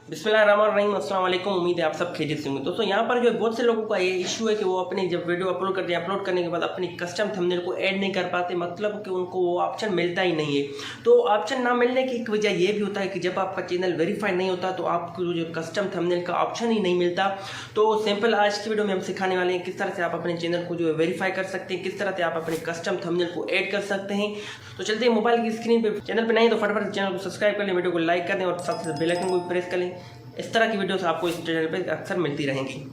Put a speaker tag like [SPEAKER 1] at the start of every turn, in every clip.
[SPEAKER 1] बिस्मिल्लाहिर्रहमानिर्रहीम, अस्सलाम वालेकुम। उम्मीद है आप सब खैरियत से होंगे। दोस्तों यहाँ पर जो है बहुत से लोगों का ये इशू है कि वो अपनी जब वीडियो अपलोड करते हैं, अपलोड करने के बाद अपनी कस्टम थंबनेल को ऐड नहीं कर पाते, मतलब कि उनको वो ऑप्शन मिलता ही नहीं है। तो ऑप्शन ना मिलने की एक वजह ये भी होता है कि जब आपका चैनल वेरीफाई नहीं होता तो आपको जो कस्टम थंबनेल का ऑप्शन ही नहीं मिलता। तो सिंपल आज की वीडियो में हम सिखाने वाले हैं किस तरह से आप अपने चैनल को जो है वेरीफाई कर सकते हैं, किस तरह से आप अपने कस्टम थंबनेल को ऐड कर सकते हैं। तो चलते हैं मोबाइल की स्क्रीन पे। चैनल पे नहीं तो फटाफट चैनल को सब्सक्राइब कर लें, वीडियो को लाइक कर दें और साथ साथ बेल आइकन को भी प्रेस कर लें। इस तरह की वीडियोस आपको इस चैनल पे अक्सर मिलती रहेंगी।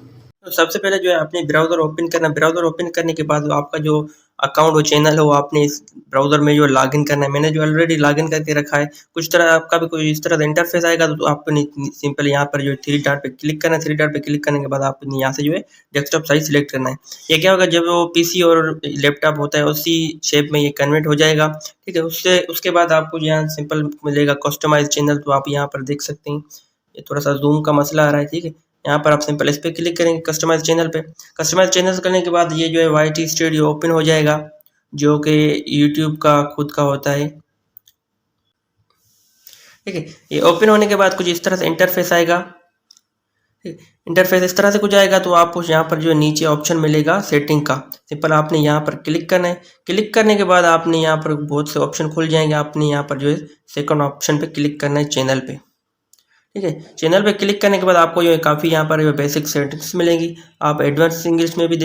[SPEAKER 1] तो सबसे पहले जो है अपने ब्राउज़र ओपन करना। ब्राउज़र ओपन करने के बाद आपका जो अकाउंट हो, चैनल हो, आपने इस ब्राउज़र में जो लॉगिन करना है। मैंने जो ऑलरेडी लॉगिन करके रखा है। कुछ तरह आपका भी कोई इस तरह का इंटरफेस आएगा तो आपको सिंपल यहाँ पर जो 3 डॉट पे क्लिक करना है। 3 डॉट पे क्लिक करने के बाद आपको यहाँ से जो है डेस्कटॉप साइज सिलेक्ट करना है। ये क्या होगा, जब वो पीसी और लैपटॉप होता है उसी शेप में ये कन्वर्ट हो जाएगा। ठीक है, उसके बाद आपको यहाँ सिंपल मिलेगा कस्टमाइज चैनल। तो आप यहाँ पर देख सकते हैं, ये थोड़ा सा जूम का मसला आ रहा है। ठीक है, यहाँ पर आप सिंपल इस पर क्लिक करेंगे कस्टमाइज चैनल पे। कस्टमाइज चैनल करने के बाद ये जो है YT स्टूडियो ओपन हो जाएगा, जो कि यूट्यूब का खुद का होता है। ठीक है, ये ओपन होने के बाद कुछ इस तरह से इंटरफेस आएगा। इंटरफेस इस तरह से कुछ आएगा तो आपको यहाँ पर जो नीचे ऑप्शन मिलेगा सेटिंग का, सिंपल आपने यहाँ पर क्लिक करना है। क्लिक करने के बाद आपने यहाँ पर बहुत से ऑप्शन खुल जाएंगे। आपने यहाँ पर जो है सेकंड ऑप्शन पे क्लिक करना है, चैनल पे। ठीक है, चैनल पे क्लिक करने के बाद आपको जो है काफ़ी यहाँ पर जो बेसिक सेटिंग्स मिलेंगी। आप एडवांस इंग्लिश में भी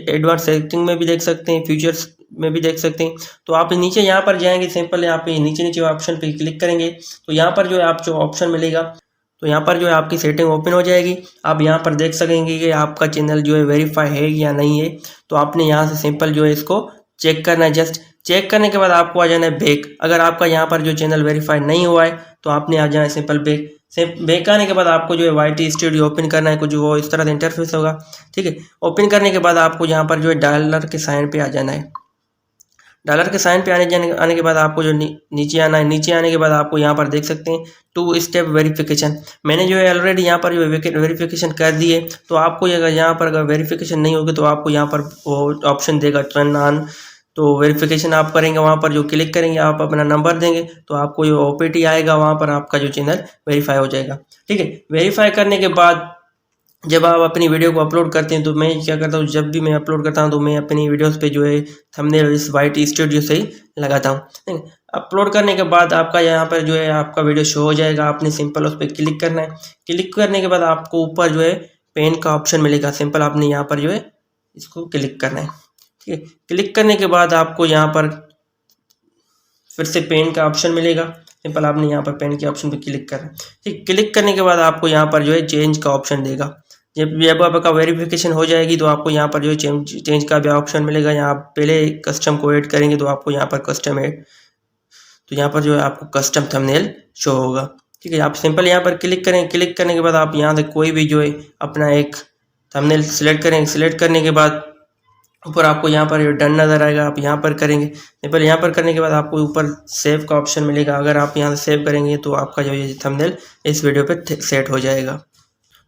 [SPEAKER 1] एडवांस सेटिंग में भी देख सकते हैं, फीचर्स में भी देख सकते हैं। तो आप नीचे यहाँ पर जाएंगे, सिंपल यहाँ पे नीचे ऑप्शन पे क्लिक करेंगे तो यहाँ पर जो है आप जो ऑप्शन मिलेगा तो यहाँ पर जो है आपकी सेटिंग ओपन हो जाएगी। आप यहाँ पर देख सकेंगे कि आपका चैनल जो है वेरीफाई है या नहीं है। तो आपने यहाँ से सिंपल जो है इसको चेक करना है। जस्ट चेक करने के बाद आपको आ जाना है बैक। अगर आपका यहाँ पर जो चैनल वेरीफाई नहीं हुआ है तो आपने आ जाना है सिंपल बैक। बैक आने के बाद आपको जो है YT स्टूडियो ओपन करना है, कुछ वो इस तरह का इंटरफेस होगा। ठीक है, ओपन करने के बाद आपको यहाँ पर जो है डॉलर के साइन पे आ जाना है। डॉलर के साइन पे आने के बाद आपको जो नीचे आना है। नीचे आने के बाद आपको यहाँ पर देख सकते हैं 2 स्टेप वेरिफिकेशन। मैंने जो है ऑलरेडी यहाँ पर जो वेरिफिकेशन कर दी है। तो आपको अगर यहाँ पर अगर वेरिफिकेशन नहीं होगी तो आपको यहाँ पर वो ऑप्शन देगा टर्न ऑन। तो वेरिफिकेशन आप करेंगे, वहाँ पर जो क्लिक करेंगे, आप अपना नंबर देंगे तो आपको जो OPT आएगा, वहाँ पर आपका जो चैनल वेरीफाई हो जाएगा। ठीक है, वेरीफाई करने के बाद जब आप अपनी वीडियो को अपलोड करते हैं तो मैं क्या करता हूँ, जब भी मैं अपलोड करता हूँ तो मैं अपनी वीडियोस पे जो है थंबनेल इस YT स्टूडियो से ही लगाता हूँ। अपलोड करने के बाद आपका यहाँ पर जो है आपका वीडियो शो हो जाएगा। आपने सिंपल उस पर क्लिक करना है। क्लिक करने के बाद आपको ऊपर जो है पेन का ऑप्शन मिलेगा, सिंपल आपने यहाँ पर जो है इसको क्लिक करना है। ठीक है, क्लिक करने के बाद आपको यहाँ पर फिर से पेन का ऑप्शन मिलेगा, सिंपल आपने यहाँ पर पेन के ऑप्शन पे क्लिक करना है। ठीक, क्लिक करने के बाद आपको यहाँ पर जो है चेंज का ऑप्शन देगा। जब आपका वेरिफिकेशन हो जाएगी तो आपको यहाँ पर जो है चेंज का भी ऑप्शन मिलेगा। यहाँ आप पहले कस्टम को ऐड करेंगे तो आपको यहाँ पर कस्टम ऐड, तो यहाँ पर जो है आपको कस्टम थंबनेल शो होगा। ठीक है, आप सिंपल यहाँ पर क्लिक करें। क्लिक करने के बाद आप यहाँ से कोई भी जो है अपना एक थंबनेल सिलेक्ट करेंगे। सिलेक्ट करने के बाद ऊपर आपको यहाँ पर डन नज़र आएगा, आप यहाँ पर करेंगे। सिंपल यहाँ पर करने के बाद आपको ऊपर सेव का ऑप्शन मिलेगा। अगर आप यहाँ से सेव करेंगे तो आपका जो ये थंबनेल इस वीडियो पे सेट हो जाएगा।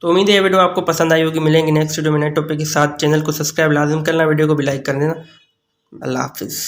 [SPEAKER 1] तो उम्मीद है ये वीडियो आपको पसंद आई होगी। मिलेंगे नेक्स्ट वीडियो में नए टॉपिक के साथ। चैनल को सब्सक्राइब लाजिम करना, वीडियो को भी लाइक कर देना। अल्लाह हाफिज़।